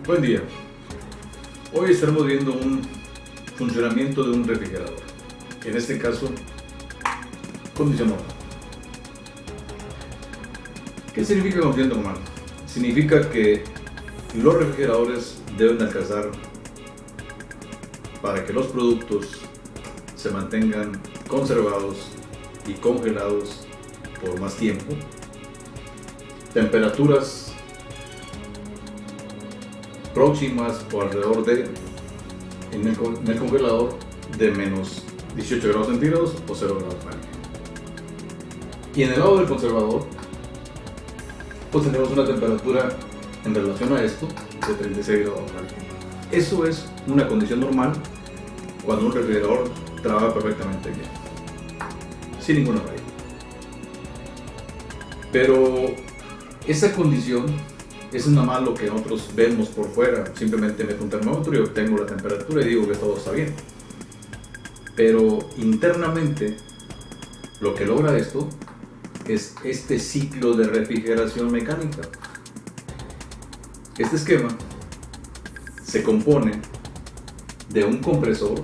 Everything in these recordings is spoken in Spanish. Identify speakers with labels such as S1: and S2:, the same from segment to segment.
S1: Buen día. Hoy estaremos viendo un funcionamiento de un refrigerador. En este caso, condición normal. ¿Qué significa condición normal? Significa que los refrigeradores deben alcanzar, para que los productos se mantengan conservados y congelados por más tiempo, temperaturas próximas o alrededor de, en el congelador, de menos 18 grados centígrados o 0 grados Fahrenheit. Y en el lado del conservador, pues tenemos una temperatura en relación a esto de 36 grados Fahrenheit. Eso es una condición normal cuando un refrigerador trabaja perfectamente bien, sin ninguna falla. Pero esa condición es nada más lo que nosotros vemos por fuera. Simplemente meto un termómetro y obtengo la temperatura y digo que todo está bien. Pero internamente, lo que logra esto es este ciclo de refrigeración mecánica. Este esquema se compone de un compresor,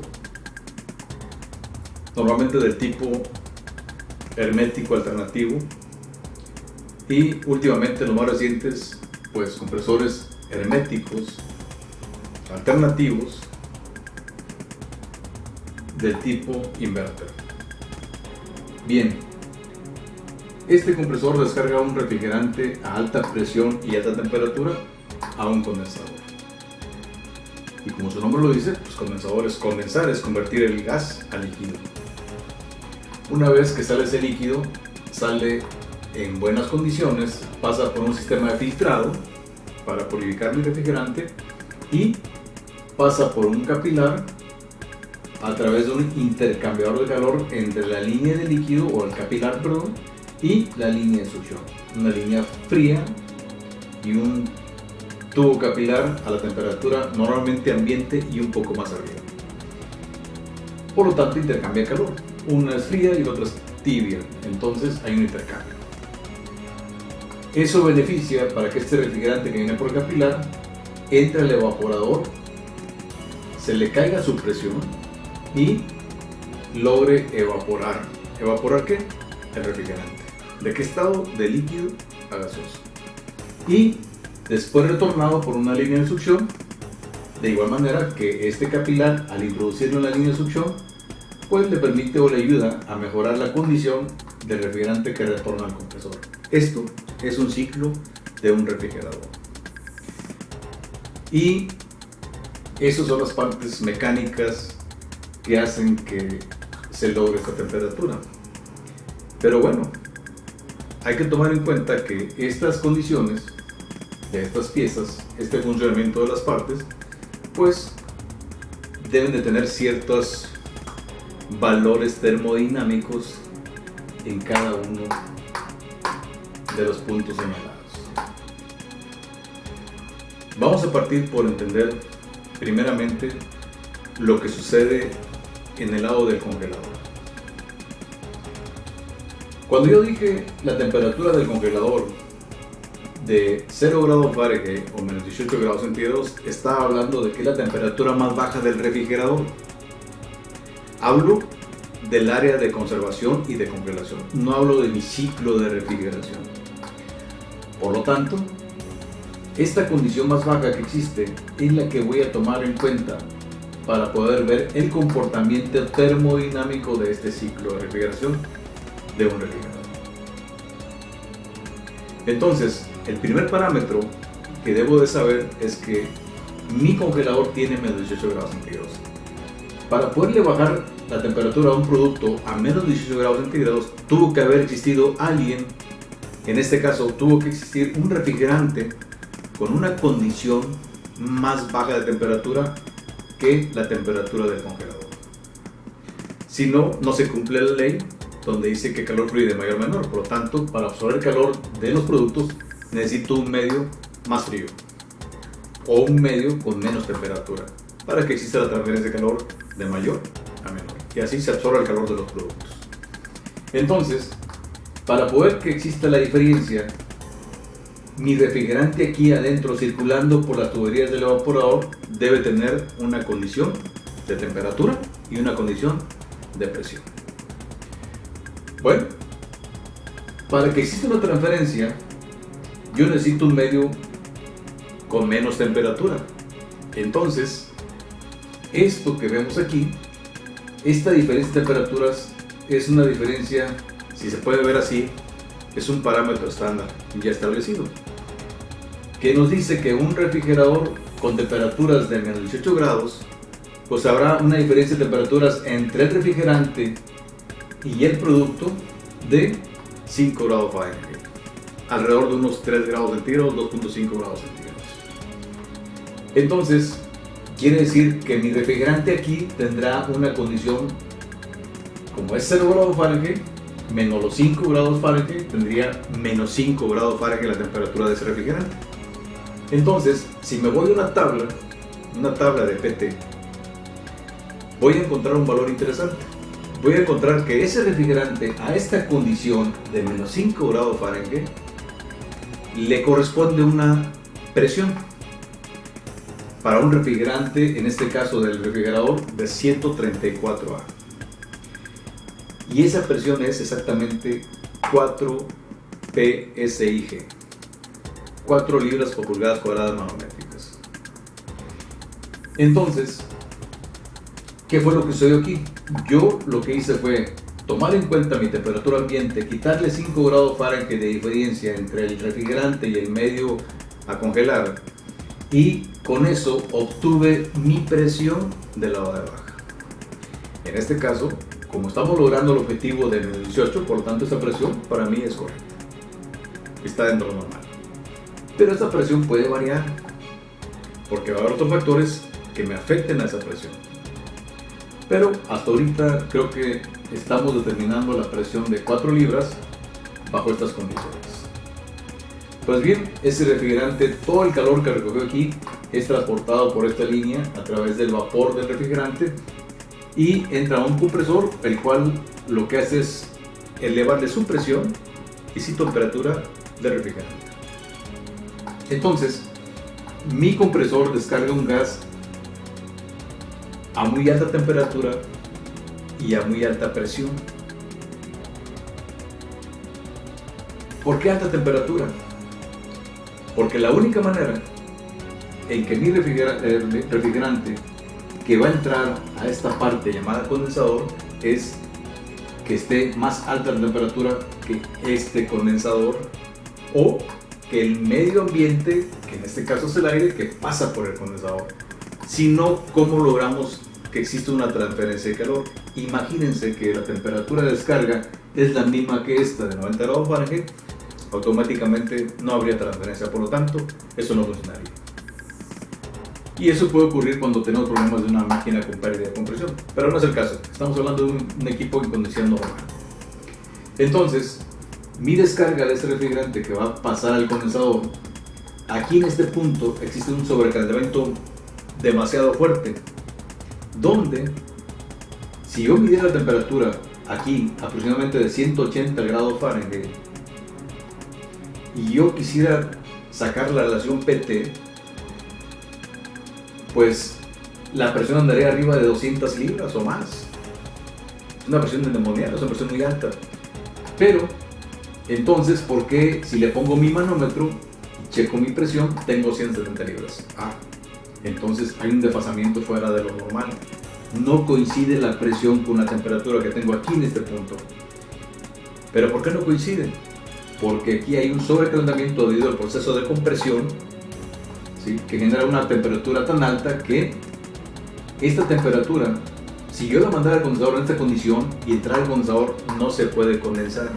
S1: normalmente del tipo hermético alternativo, y últimamente los más recientes, pues compresores herméticos alternativos del tipo inverter. Bien, este compresor descarga un refrigerante a alta presión y alta temperatura a un condensador. Y como su nombre lo dice, pues condensador es condensar, es convertir el gas a líquido. Una vez que sale ese líquido, sale en buenas condiciones, pasa por un sistema de filtrado para purificar el refrigerante y pasa por un capilar a través de un intercambiador de calor entre la línea de líquido, o el capilar, perdón, y la línea de succión. Una línea fría y un tubo capilar a la temperatura normalmente ambiente y un poco más arriba. Por lo tanto, intercambia calor. Una es fría y la otra es tibia, entonces hay un intercambio. Eso beneficia para que este refrigerante que viene por el capilar entre al evaporador, se le caiga su presión y logre evaporar. ¿Evaporar qué? El refrigerante. ¿De qué estado? De líquido a gaseoso. Y después retornado por una línea de succión, de igual manera que este capilar, al introducirlo en la línea de succión, pues le permite o le ayuda a mejorar la condición del refrigerante que retorna al compresor. Esto es un ciclo de un refrigerador. Y esas son las partes mecánicas que hacen que se logre esta temperatura. Pero bueno, hay que tomar en cuenta que estas condiciones de estas piezas, este funcionamiento de las partes, pues deben de tener ciertos valores termodinámicos en cada uno de los puntos señalados. Vamos a partir por entender primeramente lo que sucede en el lado del congelador. Cuando yo dije la temperatura del congelador de 0 grados Fahrenheit o menos 18 grados centígrados, estaba hablando de que es la temperatura más baja del refrigerador. Hablo del área de conservación y de congelación, no hablo de mi ciclo de refrigeración. Por lo tanto, esta condición más baja que existe es la que voy a tomar en cuenta para poder ver el comportamiento termodinámico de este ciclo de refrigeración de un refrigerador. Entonces, el primer parámetro que debo de saber es que mi congelador tiene menos 18 grados centígrados. Para poderle bajar la temperatura a un producto a menos 18 grados centígrados, tuvo que haber existido alguien, en este caso tuvo que existir un refrigerante con una condición más baja de temperatura que la temperatura del congelador. Si no, no se cumple la ley donde dice que calor fluye de mayor a menor. Por lo tanto, para absorber el calor de los productos necesito un medio más frío o un medio con menos temperatura para que exista la transferencia de calor de mayor a menor y así se absorbe el calor de los productos. Entonces, para poder que exista la diferencia mi refrigerante aquí adentro circulando por las tuberías del evaporador debe tener una condición de temperatura y una condición de presión. Bueno, para que exista una transferencia, yo necesito un medio con menos temperatura. Entonces, esto que vemos aquí, esta diferencia de temperaturas es una diferencia, si se puede ver así, es un parámetro estándar ya establecido, que nos dice que un refrigerador con temperaturas de menos 18 grados, pues habrá una diferencia de temperaturas entre el refrigerante y el producto de 5 grados Fahrenheit, alrededor de unos 3 grados centígrados, 2.5 grados centígrados. Entonces, quiere decir que mi refrigerante aquí tendrá una condición, como es 0 grados Fahrenheit, menos los 5 grados Fahrenheit, tendría menos 5 grados Fahrenheit la temperatura de ese refrigerante. Entonces, si me voy a una tabla de PT, voy a encontrar un valor interesante. Voy a encontrar que ese refrigerante a esta condición de menos 5 grados Fahrenheit le corresponde una presión para un refrigerante, en este caso del refrigerador, de 134 A. Y esa presión es exactamente 4 PSIG, 4 libras por pulgadas cuadradas manométricas. Entonces, ¿qué fue lo que sucedió aquí? Yo lo que hice fue tomar en cuenta mi temperatura ambiente, quitarle 5 grados Fahrenheit de diferencia entre el refrigerante y el medio a congelar, y con eso obtuve mi presión de la hora de baja. En este caso, como estamos logrando el objetivo de menos 18, por lo tanto esta presión para mí es correcta, está dentro de lo normal. Pero esta presión puede variar, porque va a haber otros factores que me afecten a esa presión. Pero hasta ahorita creo que estamos determinando la presión de 4 libras bajo estas condiciones. Pues bien, ese refrigerante, todo el calor que recogió aquí es transportado por esta línea a través del vapor del refrigerante y entra a un compresor, el cual lo que hace es elevarle su presión y su temperatura del refrigerante. Entonces, mi compresor descarga un gas a muy alta temperatura y a muy alta presión. ¿Por qué alta temperatura? Porque la única manera en que mi refrigerante que va a entrar a esta parte llamada condensador es que esté más alta la temperatura que este condensador o que el medio ambiente, que en este caso es el aire, que pasa por el condensador. Si no, ¿cómo logramos que exista una transferencia de calor? Imagínense que la temperatura de descarga es la misma que esta de 90 grados Fahrenheit, automáticamente no habría transferencia, por lo tanto, eso no funcionaría. Y eso puede ocurrir cuando tenemos problemas de una máquina con pérdida de compresión, pero no es el caso, estamos hablando de un equipo en condición normal. Entonces, mi descarga de este refrigerante que va a pasar al condensador, aquí en este punto existe un sobrecalentamiento demasiado fuerte, donde si yo midiera la temperatura aquí aproximadamente de 180 grados Fahrenheit y yo quisiera sacar la relación PT, pues la presión andaría arriba de 200 libras o más. Es una presión endemoniada, es una presión muy alta. Pero, entonces, ¿por qué si le pongo mi manómetro y checo mi presión, tengo 170 libras? Entonces hay un desfasamiento fuera de lo normal. No coincide la presión con la temperatura que tengo aquí en este punto. ¿Pero por qué no coincide? Porque aquí hay un sobrecalentamiento debido al proceso de compresión, ¿sí?, que genera una temperatura tan alta que esta temperatura, si yo la mandara al condensador en esta condición y entrar al condensador, no se puede condensar.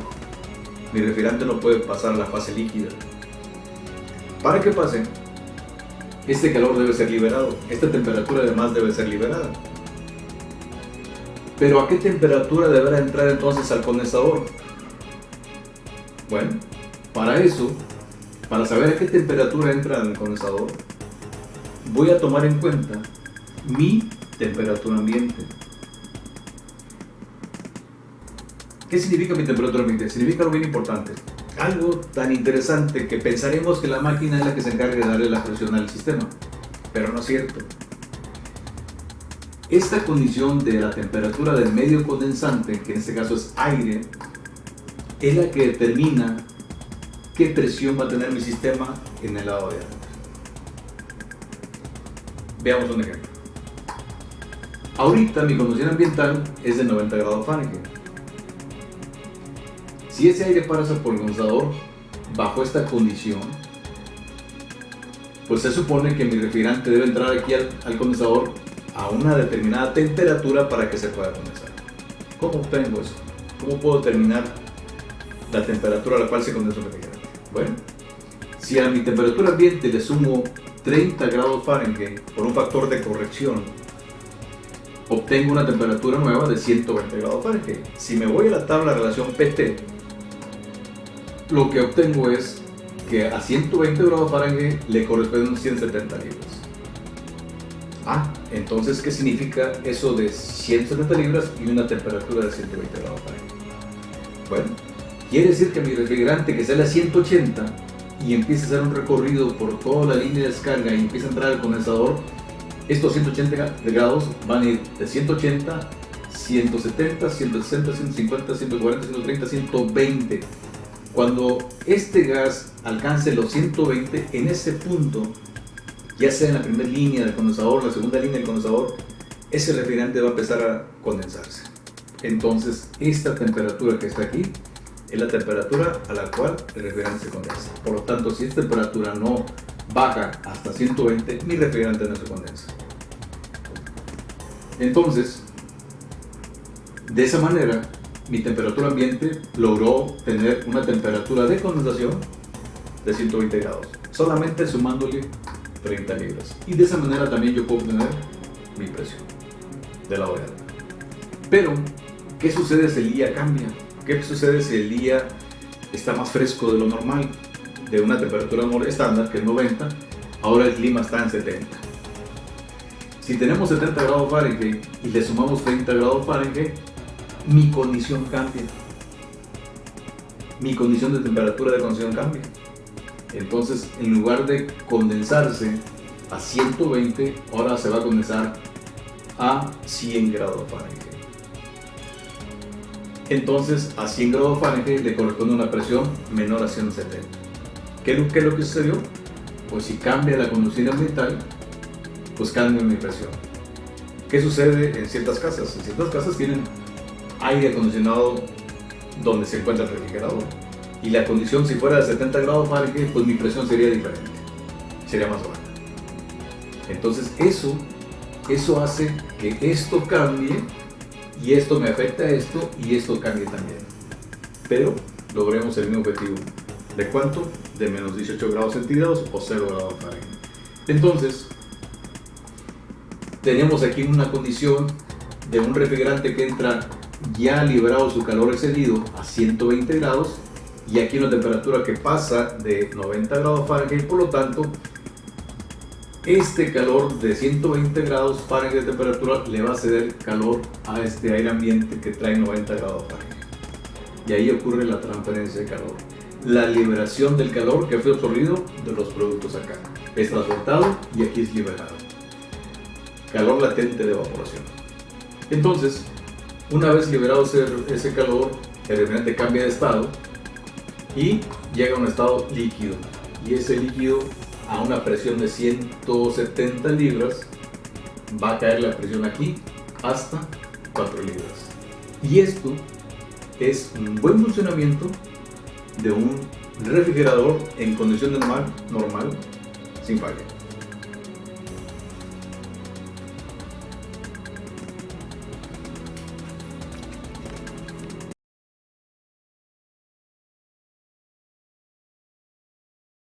S1: Mi refrigerante no puede pasar a la fase líquida. Para que pase, este calor debe ser liberado, esta temperatura además debe ser liberada. Pero ¿a qué temperatura deberá entrar entonces al condensador? Bueno, para eso, para saber a qué temperatura entra en el condensador, voy a tomar en cuenta mi temperatura ambiente. ¿Qué significa mi temperatura ambiente? Significa algo bien importante. algo tan interesante que pensaremos que la máquina es la que se encarga de darle la presión al sistema, pero no es cierto. Esta condición de la temperatura del medio condensante, que en este caso es aire, es la que determina qué presión va a tener mi sistema en el lado de adentro. Veamos un ejemplo. Ahorita mi condición ambiental es de 90 grados Fahrenheit. Si ese aire pasa por el condensador bajo esta condición, pues se supone que mi refrigerante debe entrar aquí al condensador a una determinada temperatura para que se pueda condensar. ¿Cómo obtengo eso? ¿Cómo puedo determinar la temperatura a la cual se condensa un refrigerante? Bueno, si a mi temperatura ambiente le sumo 30 grados Fahrenheit por un factor de corrección, obtengo una temperatura nueva de 120 grados Fahrenheit. Si me voy a la tabla de relación PT, lo que obtengo es que a 120 grados Fahrenheit le corresponden 170 libras. Entonces, ¿qué significa eso de 170 libras y una temperatura de 120 grados Fahrenheit? Bueno, quiere decir que mi refrigerante que sale a 180 y empieza a hacer un recorrido por toda la línea de descarga y empieza a entrar al condensador, estos 180 grados van a ir de 180, 170, 160, 150, 140, 130, 120. Cuando este gas alcance los 120, en ese punto, ya sea en la primera línea del condensador, la segunda línea del condensador, ese refrigerante va a empezar a condensarse. Entonces, esta temperatura que está aquí es la temperatura a la cual el refrigerante se condensa. Por lo tanto, si esta temperatura no baja hasta 120, mi refrigerante no se condensa. Entonces, de esa manera, mi temperatura ambiente logró tener una temperatura de condensación de 120 grados, solamente sumándole 30 libras. Y de esa manera también yo puedo obtener mi presión de lado de alta. Pero, ¿qué sucede si el día cambia? ¿Qué sucede si el día está más fresco de lo normal? De una temperatura estándar, que es 90, ahora el clima está en 70. Si tenemos 70 grados Fahrenheit y le sumamos 30 grados Fahrenheit, mi condición cambia. Mi condición de temperatura de condensación cambia. Entonces, en lugar de condensarse a 120, ahora se va a condensar a 100 grados Fahrenheit. Entonces, a 100 grados Fahrenheit le corresponde una presión menor a 170. ¿Qué es lo que sucedió? Pues si cambia la condición ambiental, pues cambia mi presión. ¿Qué sucede en ciertas casas? En ciertas casas tienen aire acondicionado donde se encuentra el refrigerador. Y la condición, si fuera de 70 grados Fahrenheit, pues mi presión sería diferente. Sería más baja. Entonces eso hace que esto cambie, y esto me afecta a esto, y esto cambie también. Pero logremos el mismo objetivo. ¿De cuánto? De menos 18 grados centígrados o 0 grados Fahrenheit. Entonces, tenemos aquí una condición de un refrigerante que entra ya liberado su calor excedido a 120 grados, y aquí una temperatura que pasa de 90 grados Fahrenheit. Por lo tanto, este calor de 120 grados Fahrenheit de temperatura le va a ceder calor a este aire ambiente que trae 90 grados Fahrenheit. Y ahí ocurre la transferencia de calor. La liberación del calor que fue absorbido de los productos acá. Es transportado y aquí es liberado. Calor latente de evaporación. Entonces, una vez liberado ese calor, el refrigerante cambia de estado y llega a un estado líquido. Y ese líquido, a una presión de 170 libras, va a caer la presión aquí hasta 4 libras. Y esto es un buen funcionamiento de un refrigerador en condición normal, sin falla.